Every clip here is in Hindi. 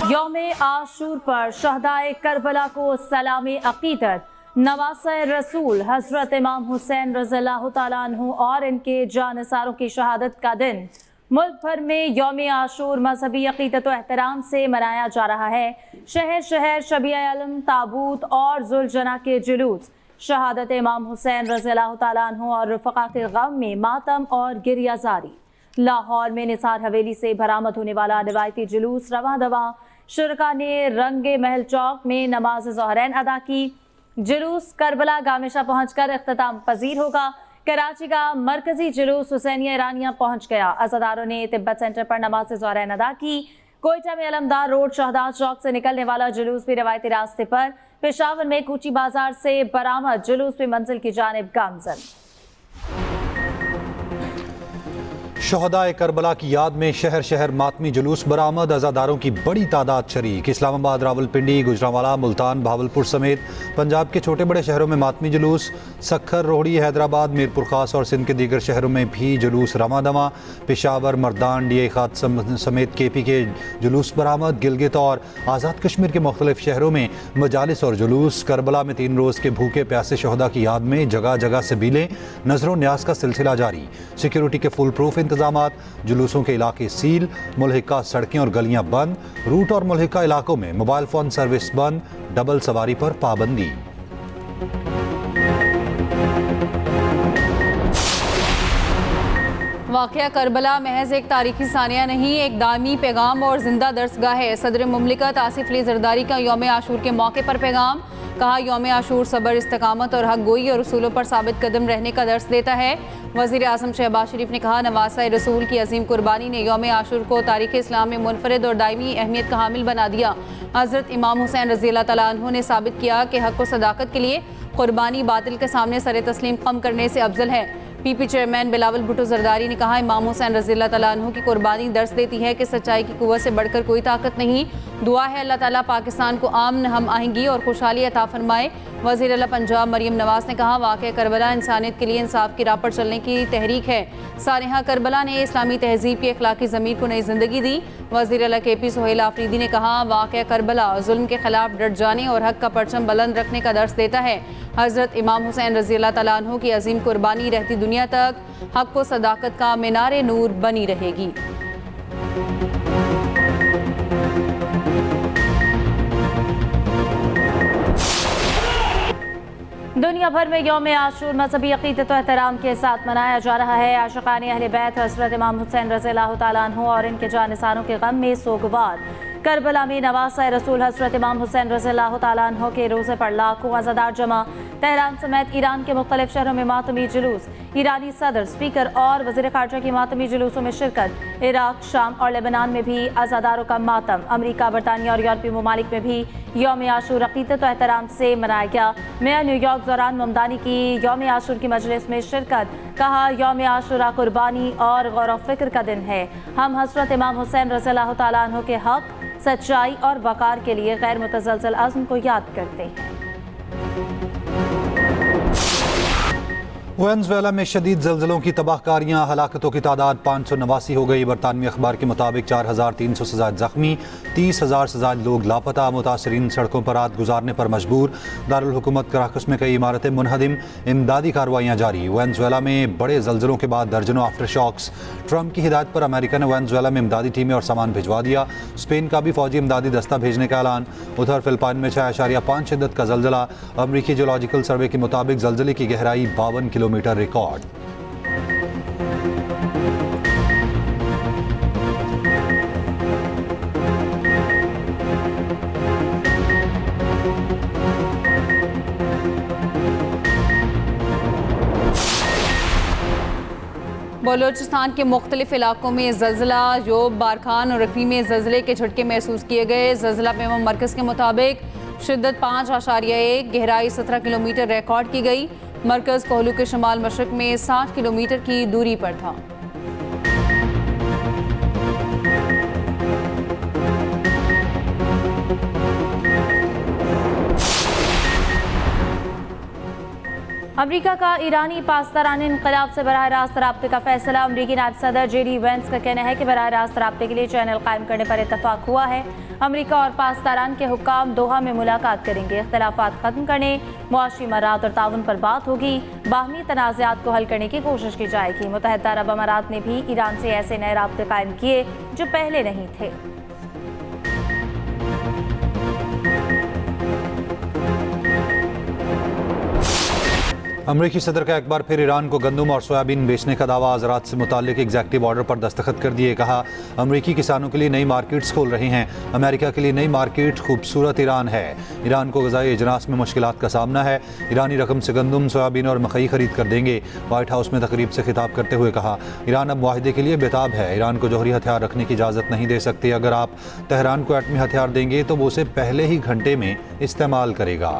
यौम आशूर पर शहदाए करबला को सलामी अकीदत। नवासे रसूल हजरत इमाम हुसैन रज़ियल्लाहु ताला अन्हु और इनके जानसारों की शहादत का दिन मुल्क भर में यौम आशूर मजहबी अकीदत व एहतराम से मनाया जा रहा है। शहर शहर शबीए आलम, ताबूत और जुलजना के जुलूस शहादत इमाम हुसैन रज़ियल्लाहु ताला अन्हु और रफ़क़ा के गम में मातम और गिरिया जारी। लाहौर में निसार हवेली से बरामद होने वाला रिवायती जुलूस रवां दवा। शुरका ने रंगे महल चौक में नमाज ज़ोहरैन अदा की। जुलूस करबला गामिशा पहुंचकर इख्तिताम पजीर होगा। कराची का मरकजी जुलूस हुसैनिया ईरानिया पहुंच गया। अज़ादारों ने तिब्बत सेंटर पर नमाज ज़ोहरैन अदा की। कोयटा में अलमदार रोड शहदाद चौक से निकलने वाला जुलूस भी रवायती रास्ते पर। पेशावर में कूची बाजार से बरामद जुलूस भी मंजिल की जानिब गामजन। शहदाए करबला की याद में शहर शहर मातमी जुलूस बरामद। अज़ादारों की बड़ी तादाद शरीक। इस्लामाबाद, रावलपिंडी, गुजरांवाला, मुल्तान, भावलपुर समेत पंजाब के छोटे बड़े शहरों में मातमी जुलूस। सखर, रोहड़ी, हैदराबाद, मीरपुर खास और सिंध के दीगर शहरों में भी जुलूस रवां दवा। पेशावर, मर्दान, DI खात समेत KP के जुलूस बरामद। गिलगित और आज़ाद कश्मीर के मुख्तलिफ शहरों में मजालिस और जुलूस। करबला में 3 रोज़ के भूखे प्यासे शहदा की याद में जगह जगह सबीलें, नजरों न्याज का सिलसिला जारी। सिक्योरिटी के फुल प्रूफ इंतजामात। जुलूसों के इलाके सील। मुल्हिका सड़कें और गलियां बंद। रूट और मुल्हिका इलाकों में मोबाइल फोन सर्विस बंद। डबल सवारी पर पाबंदी। वाक़या करबला महज एक तारीखी सानिया नहीं, एक दामी पैगाम और जिंदा दर्सगाह है। सदर मुमलिकत आसिफ अली जरदारी का यौम आशूर के मौके पर पैगाम। कहा, यौम आशूर सब्र, इस्तकामत और हक गोई और उसूलों पर साबित कदम रहने का दर्स देता है। वज़ीर आज़म शहबाज शरीफ ने कहा, नवासा रसूल की अजीम कुर्बानी ने यौम आशूर को तारीख़ इस्लाम में मुनफरिद और दायमी अहमियत का हामिल बना दिया। हज़रत इमाम हुसैन रज़ियल्लाहु ताला अन्हु ने साबित किया कि हक व सदाकत के लिए कुर्बानी बातिल के सामने सर तस्लीम कम करने से अफजल है। PP चेयरमैन बिलावल भुट्टो जरदारी ने कहा, इमाम हुसैन रज़ियल्लाहु ताला अन्हु की कुर्बानी दर्स देती है कि सच्चाई की कुव्वत से बढ़कर कोई ताकत नहीं। दुआ है अल्लाह ताला पाकिस्तान को आमन, हम आहंगी और खुशहाली अता फरमाए। वज़ीर आला पंजाब मरियम नवाज ने कहा, वाक़या करबला इंसानियत के लिए इंसाफ की राह पर चलने की तहरीक है। सानिहा करबला ने इस्लामी तहजीब की अखलाकी ज़मीर को नई ज़िंदगी दी। वज़ीर आला KP सुहेल आफरीदी ने कहा, वाक़या करबला जुल्म के खिलाफ डट जाने और हक का परचम बुलंद रखने का दर्स देता है। हज़रत इमाम हुसैन रज़ियल्लाहु ताला अन्हु की अजीम कुर्बानी रहती दुनिया तक हक व सदाकत का मीनारे नूर बनी रहेगी। दुनिया भर में यौम आशूर मजहबी अक़ीदत व एहतराम के साथ मनाया जा रहा है। आशिक़ान अहले बैत हज़रत इमाम हुसैन रज़ियल्लाहु ताला अन्हु और इनके जानसारों के गम में सोगवार। करबला में नवासे रसूल हज़रत इमाम हुसैन रज़ियल्लाहु ताला अन्हु के रोज़े पर लाखों अज़ादार जमा। तेहरान समेत ईरान के मुख्तलिफ शहरों में मातमी जुलूस। ईरानी सदर, स्पीकर और वज़ीर ख़ारजा की मातमी जुलूसों में शिरकत। इराक, शाम और लेबनान में भी अज़ादारों का मातम। अमरीका, बरतानिया और यूरोपीय ममालिक में भी यौम आशूर अक़ीदत व एहतराम से मनाया गया। मेयर न्यूयॉर्क दौरान ममदानी की यौम आशूर की मजलिस में शिरकत। कहा, यौम आशूरा कुर्बानी और गौर फ़िक्र का दिन है। हम हज़रत इमाम हुसैन रज़ियल्लाहु ताला अन्हु के हक, सच्चाई और वक़ार के लिए गैर मुतज़लज़ल अज़्म को याद करते हैं। वेनेज़ुएला में शदीद ज़ल्ज़लों की तबाहकारियाँ। हलाकतों की तादाद 589 हो गई। बरतानवी अखबार के मुताबिक 4300 से ज़ायद ज़ख्मी, 30,000 से ज़ायद लोग लापता। मुतासरीन सड़कों पर रात गुजारने पर मजबूर। दारुल हुकूमत कराकस में कई इमारतें मुनहदिम। इमदादी कार्रवाइयाँ जारी। वेनेज़ुएला में बड़े ज़ल्ज़लों के बाद दर्जनों आफ्टर शॉक्स। ट्रंप की हिदायत पर अमेरिका ने वेनेज़ुएला में इमदादी टीमें और सामान भिजवा दिया। स्पेन का भी फौजी इमदादी दस्ता भेजने का ऐलान। उधर फिलिपाइन में 6.5 शिद्दत का ज़ल्ज़ला। अमरीकी जियोलॉजिकल सर्वे के मुताबिक ज़ल्ज़ले की गहराई 52 किलोमीटर रिकॉर्ड। बलोचिस्तान के मुख्तलिफ इलाकों में ज़ल्ज़ला। योब, बारखान और रकवी में ज़ल्ज़ले के झटके महसूस किए गए। ज़ल्ज़ला पेमा मरकज़ के मुताबिक शिद्दत 5.1, गहराई 17 किलोमीटर रिकॉर्ड की गई। मरकज़ कोहलू के शुमाल मशरक़ में 60 किलोमीटर की दूरी पर था। अमरीका का ईरानी पासदारान इनकलाब से बराह रास्त राब्ते का फैसला। अमरीकी नायब सदर JD वेंस का कहना है कि बराह रास्त राब्ते के लिए चैनल कायम करने पर इतफाक हुआ है। अमरीका और पासदारान के हुक्काम दोहा में मुलाकात करेंगे। इख्तलाफात खत्म करने, मुआशी मरात और ताउन पर बात होगी। बाहमी तनाज़ात को हल करने की कोशिश की जाएगी। मुत्तहिदा अरब अमारात ने भी ईरान से ऐसे नए राब्ते कायम किए जो पहले नहीं थे। अमरीकी सदर का एक बार फिर ईरान को गंदम और सोयाबीन बेचने का दावा। ज़राअत से मुताल्लिक एग्जेक्टिव ऑर्डर पर दस्तखत कर दिए। कहा, अमरीकी किसानों के लिए नई मार्केट्स खोल रहे हैं। अमेरिका के लिए नई मार्केट खूबसूरत ईरान है। ईरान को ग़ज़ाई इजनास में मुश्किलात का सामना है। ईरानी रकम से गंदम, सोयाबीन और मकई खरीद कर देंगे। वाइट हाउस में तकरीब से खिताब करते हुए कहा, ईरान अब मुआहदे के लिए बेताब है। ईरान को जौहरी हथियार रखने की इजाज़त नहीं दे सकते। अगर आप तेहरान को एटमी हथियार देंगे तो वो उसे पहले ही घंटे में इस्तेमाल करेगा।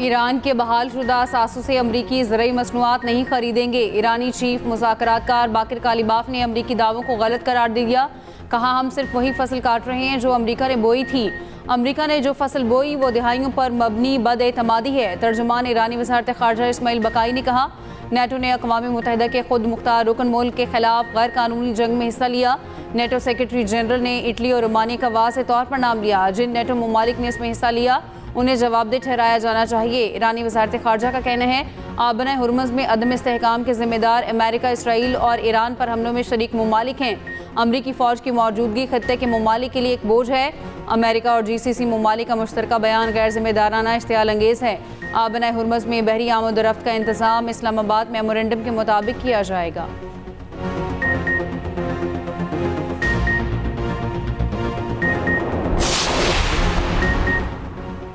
ईरान के बहाल शुदा असासों से अमरीकी ज़रई मसनूआत नहीं खरीदेंगे। ईरानी चीफ मुज़ाकरातकार बाकिर कालिबाफ ने अमरीकी दावों को गलत करार दिया। कहा, हम सिर्फ वही फसल काट रहे हैं जो अमरीका ने बोई थी। अमरीका ने जो फसल बोई वो दिहाइयों पर मबनी बद-एतमादी है। तर्जुमान ईरानी वज़ारत ख़ारजा इस्माइल बकाई ने कहा, नेटो ने अक़वाम मुत्तहिदा के खुद मुख्तार रुकन मुल्क के खिलाफ गैर कानूनी जंग में हिस्सा लिया। नेटो सेक्रेटरी जनरल ने इटली और रोमानिया का वाज़ेह तौर पर नाम लिया। जिन नेटो ममालिक ने इसमें हिस्सा लिया उन्हें जवाबदेह ठहराया जाना चाहिए। ईरानी वज़ारत ख़ारजा का कहना है, आबना हुर्मुज़ में अदम इस्तेहकाम के ज़िम्मेदार अमेरिका, इसराइल और ईरान पर हमलों में शरीक ममालिक हैं। अमरीकी फ़ौज की मौजूदगी खत्ते के ममालिक के लिए एक बोझ है। अमेरिका और GCC ममालिक का मुश्तरका बयान गैर ज़िम्मेदाराना इश्तियाल अंगेज़ है। आबना हुर्मुज़ में बहरी आमद-ओ-रफ्त का इंतज़ाम इस्लामाबाद मेमोरेंडम के मुताबिक किया जाएगा।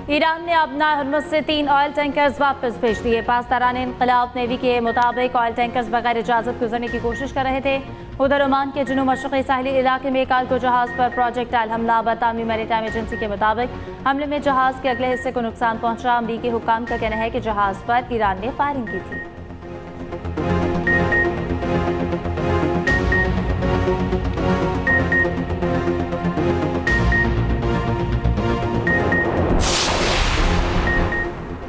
ईरान ने आबना हुर्मुज़ से 3 ऑयल टैंकर्स वापस भेज दिए। पासदारान इनकलाब नेवी के मुताबिक ऑयल टैंकर्स बगैर इजाज़त गुजरने की कोशिश कर रहे थे। उधर ओमान के जुनूब मशरक़ी साहिली इलाके में कार्गो जहाज़ पर प्रोजेक्टाइल हमला। बरतानवी मैरीटाइम एजेंसी के मुताबिक हमले में जहाज़ के अगले हिस्से को नुकसान पहुंचा। अमरीकी हुक्काम का कहना है कि जहाज़ पर ईरान ने फायरिंग की थी।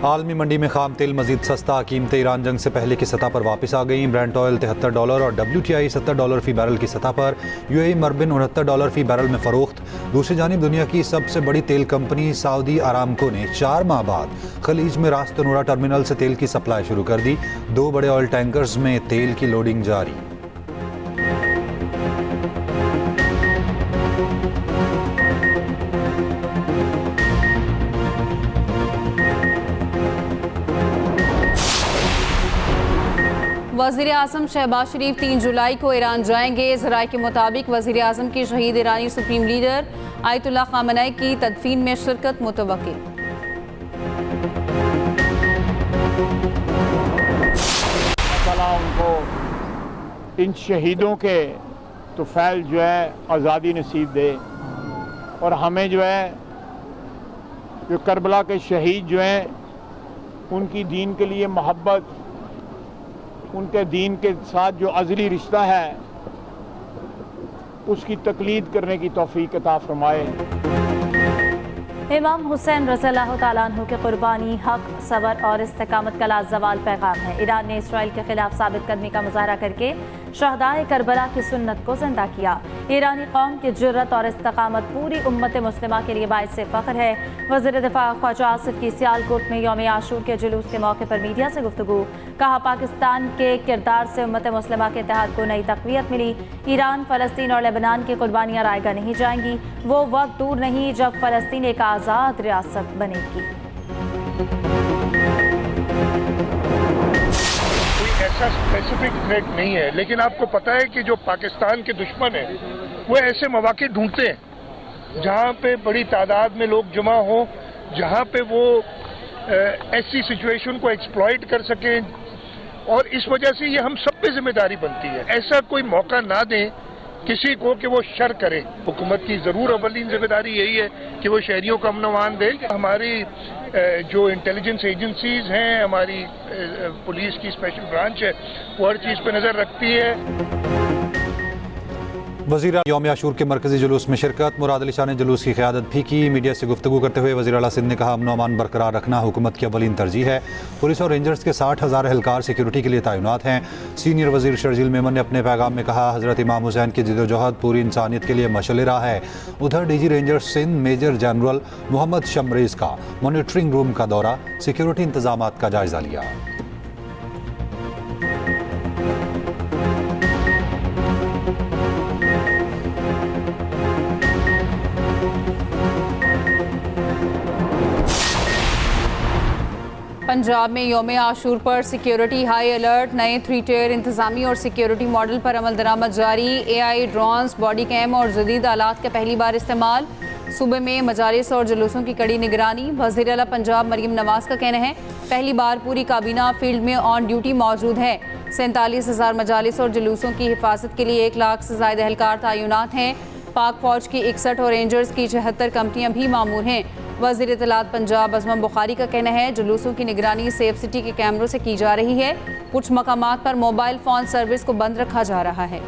आलमी मंडी में खाम तेल मजीद सस्ता। कीमतें ईरान जंग से पहले की सतह पर वापस आ गई। ब्रेंट ऑयल $73 और WTI $70 फी बैरल की सतह पर। UAE मरबिन $69 फी बैरल में फ़रोख्त। दूसरी जानिब दुनिया की सबसे बड़ी तेल कंपनी सऊदी अरामको ने 4 माह बाद खलीज में रास्त नूरा टर्मिनल से तेल की सप्लाई शुरू कर दी। 2 बड़े ऑयल टैंकर्स में तेल की लोडिंग जारी। वज़ीर आज़म शहबाज शरीफ 3 जुलाई को ईरान जाएंगे। ज़राए के मुताबिक वज़ीर आज़म की शहीद ईरानी सुप्रीम लीडर आयतुल्लाह ख़ामेनी की तदफीन में शिरकत मुतवक्किल। उनको इन शहीदों के तो फैल जो है आज़ादी नसीब दे, और हमें जो है जो करबला के शहीद जो हैं उनकी दीन के लिए मोहब्बत, उनके दीन के साथ जो अज़ली रिश्ता है उसकी तकलीद करने की तौफीक अता फरमाए। इमाम हुसैन रज़ियल्लाहु ताला अन्हु की कुर्बानी हक, सबर और इस्तिकामत का लाज़वाल पैगाम है। ईरान ने इसराइल के खिलाफ साबित कदमी का मुजाहरा करके शहदाए करबला की सुन्नत को जिंदा किया। ईरानी कौम की जुर्रत और इस्तिकामत पूरी उम्मत मुस्लिमा के लिए बाइस से फ़ख्र है। वज़ीर दिफा ख्वाजा आसिफ की सियालकोट में यौम आशूर के जुलूस के मौके पर मीडिया से गुफ्तगू। कहा, पाकिस्तान के किरदार से उम्मत मुस्लिमा के इत्तेहाद को नई तक़वियत मिली। ईरान, फ़लस्तीन और लेबनान की कुर्बानियाँ रायगा नहीं जाएंगी। वो वक्त दूर नहीं जब फ़लस्तीन एक आज़ाद रियासत बनेगी। ऐसा स्पेसिफिक थ्रेट नहीं है, लेकिन आपको पता है कि जो पाकिस्तान के दुश्मन हैं वो ऐसे मौके ढूंढते हैं जहाँ पे बड़ी तादाद में लोग जमा हों, जहाँ पे वो ऐसी सिचुएशन को एक्सप्लॉइट कर सकें, और इस वजह से ये हम सब पे जिम्मेदारी बनती है। ऐसा कोई मौका ना दें किसी को कि वो शर करे। हुकूमत की ज़रूर अवलीन जिम्मेदारी यही है कि वो शहरियों को अमन-अमान दे। हमारी जो इंटेलिजेंस एजेंसीज हैं, हमारी पुलिस की स्पेशल ब्रांच है, वो हर चीज़ पर नज़र रखती है। वज़ीर यौम आशूर के मरकजी जुलूस में शिरकत। मुराद अली शाह ने जुलूस की क़यादत भी की। मीडिया से गुफ्तगू करते हुए वज़ीर आला सिंध ने कहा, अमन अमान बरकरार रखना हुकूमत की अवलीन तरजीह है। पुलिस और रेंजर्स के 60,000 एहलकार सिक्योरिटी के लिए तैनात हैं। सीनियर वज़ीर शर्जील मेमन ने अपने पैगाम में कहा, हज़रत इमाम हुसैन की जिद्दोजहद पूरी इंसानियत के लिए मशअल राह है। उधर DG rangers Sindh major general Mohammad Shamrez का मॉनिटरिंग रूम का दौरा, सिक्योरिटी इंतजामात का जायजा लिया। पंजाब में यौम आशूर पर सिक्योरिटी हाई अलर्ट। नए 3 टियर इंतजामी और सिक्योरिटी मॉडल पर अमल दरामद जारी। AI ड्रोन्स, बॉडी कैम और जदीद आलात का पहली बार इस्तेमाल। सूबे में मजालिस और जुलूसों की कड़ी निगरानी। वज़ीर आला पंजाब मरीम नवाज का कहना है, पहली बार पूरी काबीना फील्ड में ऑन ड्यूटी मौजूद है। 47,000 मजालिस और जुलूसों की हिफाजत के लिए 1 लाख से ज़ायद एहलकार तैनात हैं। पाक फौज की 61 और रेंजर्स की 76 कंपनियां भी मामूर हैं। वज़ीर इत्तलात पंजाब अज़म बुखारी का कहना है, जुलूसों की निगरानी सेफ सिटी के कैमरों से की जा रही है। कुछ मकामात पर मोबाइल फ़ोन सर्विस को बंद रखा जा रहा है।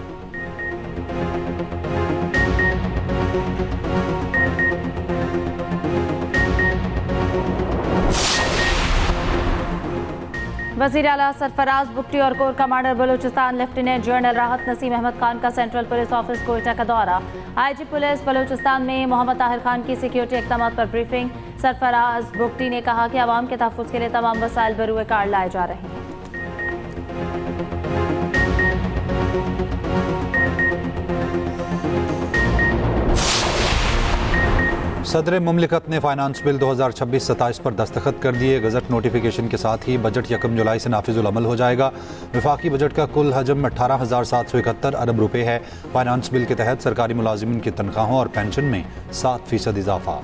वज़ीर आला सरफराज बुगटी और core commander Balochistan lieutenant general राहत नसीम अहमद खान का सेंट्रल पुलिस ऑफिस कोयटा का दौरा। IG पुलिस बलूचिस्तान में मोहम्मद ताहिर खान की सिक्योरिटी इक़दामात पर ब्रीफिंग। सरफराज बुगटी ने कहा कि आवाम के तहफ़्फ़ुज़ के लिए तमाम वसाइल बरूए कार लाए जा रहे हैं। सदर मुमलिकत ने फाइनेंस बिल 2026-27 पर दस्तखत कर दिए। गजट नोटिफिकेशन के साथ ही बजट 1 जुलाई से नाफिजुल अमल हो जाएगा। वफाकी बजट का कुल हजम 18,771 अरब रुपए है। फाइनेंस बिल के तहत सरकारी मुलाजिमीन की तनख्वाहों और पेंशन में 7% इजाफा।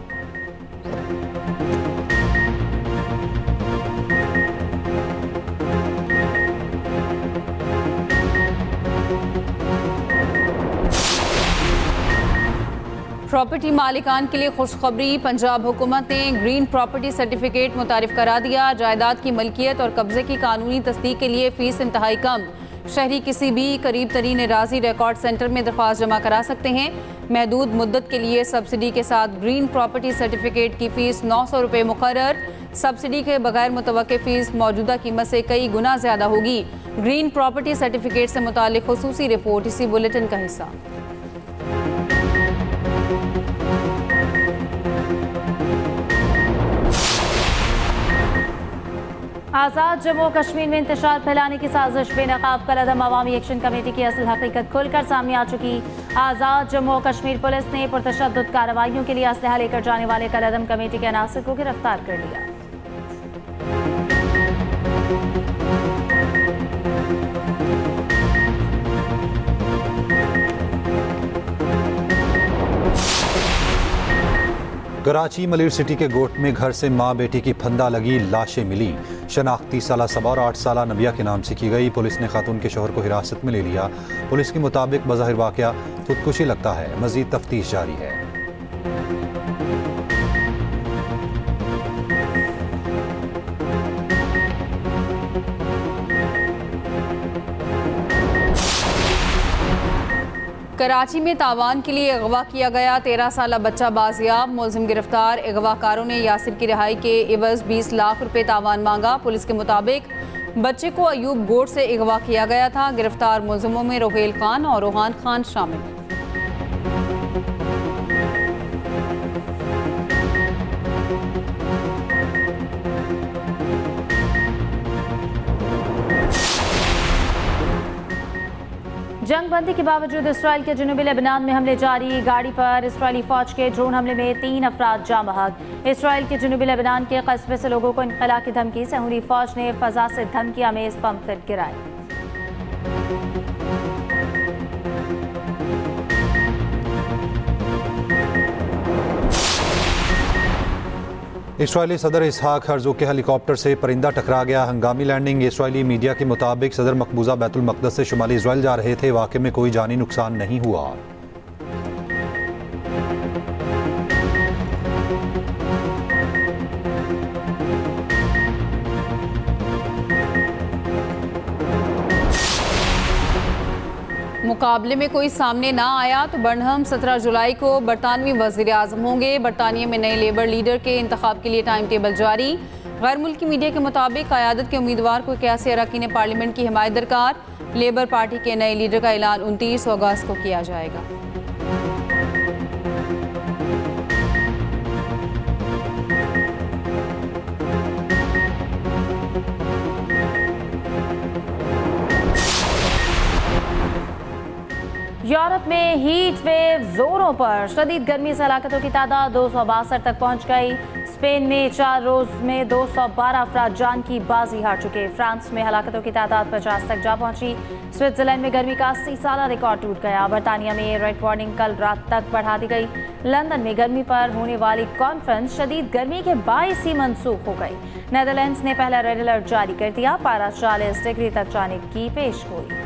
प्रॉपर्टी मालिकान के लिए खुशखबरी। पंजाब हुकूमत ने ग्रीन प्रॉपर्टी सर्टिफिकेट मुतारिफ करा दिया। जायदाद की मलकियत और कब्जे की कानूनी तस्दीक के लिए फीस इंतहाई कम। शहरी किसी भी करीब तरीन एराजी रिकॉर्ड सेंटर में दरख्वास्त जमा करा सकते हैं। महदूद मुद्दत के लिए सब्सिडी के साथ ग्रीन प्रॉपर्टी सर्टिफिकेट की फ़ीस 900 रुपये मुकर्रर। सब्सिडी के बगैर मुतवक्के फ़ीस मौजूदा कीमत से कई गुना ज़्यादा होगी। ग्रीन प्रॉपर्टी सर्टिफिकेट से मुताल्लिक खुसूसी रिपोर्ट इसी बुलेटिन का हिस्सा। आज़ाद जम्मू कश्मीर में इंतशार फैलाने की साजिश बेनकाब कलअदम अवामी एक्शन कमेटी की असल हकीकत खुलकर सामने आ चुकी। आज़ाद जम्मू कश्मीर पुलिस ने पुरतशद्दुद कार्रवाइयों के लिए असलहा लेकर जाने वाले कलअदम कमेटी के अनासर को गिरफ्तार कर लिया। कराची मलिर सिटी के गोट में घर से मां बेटी की फंदा लगी लाशें मिली। शनाख्त 30 साला सबा और 8 साला नबिया के नाम से की गई। पुलिस ने खातून के शोहर को हिरासत में ले लिया। पुलिस के मुताबिक बज़ाहिर वाक़या खुदकुशी लगता है। मज़ीद तफ्तीश जारी है। कराची में तावान के लिए अगवा किया गया 13 साला बच्चा बाजियाब। मुलजिम गिरफ्तार। अगवाकारों ने यासिर की रिहाई के एवज 20 लाख रुपए तावान मांगा। पुलिस के मुताबिक बच्चे को अयूब गोट से अगवा किया गया था। गिरफ्तार मुलजिमों में रोहेल खान और रोहान खान शामिल। जंग बंदी के बावजूद इसराइल के जनूबी लेबनान में हमले जारी। गाड़ी पर इसराइली फौज के ड्रोन हमले में 3 अफराद जाँ बहक। इसराइल के जनूबी लेबनान के कस्बे से लोगों को इनखला की धमकी। सहूरी फौज ने फजा से धमकी आमेज पंपलेट गिराए। इसराइली सदर इसहाक हर्जोग के हेलीकॉप्टर से परिंदा टकरा गया। हंगामी लैंडिंग। इसराइली मीडिया के मुताबिक सदर मकबूजा बैतुल मक़दस से शुमाली इसराइल जा रहे थे। वाक़े में कोई जानी नुकसान नहीं हुआ। मुकाबले में कोई सामने ना आया तो बर्नहम 17 जुलाई को बरतानवी वज़ीर आज़म होंगे। बरतानिया में नए लेबर लीडर के इंतखाब के लिए टाइम टेबल जारी। गैर मुल्की मीडिया के मुताबिक क़यादत के उम्मीदवार को 81 अरकान पार्लियामेंट की हिमायत दरकार। लेबर पार्टी के नए लीडर का ऐलान 29 अगस्त को किया जाएगा। यूरोप में हीट वेव जोरों पर। शदीद गर्मी से हलाकतों की तादाद 262 तक पहुंच गई। स्पेन में 4 रोज में 212 अफराद जान की बाजी हार चुके। फ्रांस में हलाकतों की तादाद 50 तक जा पहुंची। स्विट्जरलैंड में गर्मी का 80 साला रिकॉर्ड टूट गया। बरतानिया में रेड वार्निंग कल रात तक बढ़ा दी गई। लंदन में गर्मी पर होने वाली कॉन्फ्रेंस शदीद गर्मी के बायस ही मनसूख हो गई। नेदरलैंड्स ने पहला रेड अलर्ट जारी कर दिया। पारा 40 डिग्री तक जाने की पेशगोई।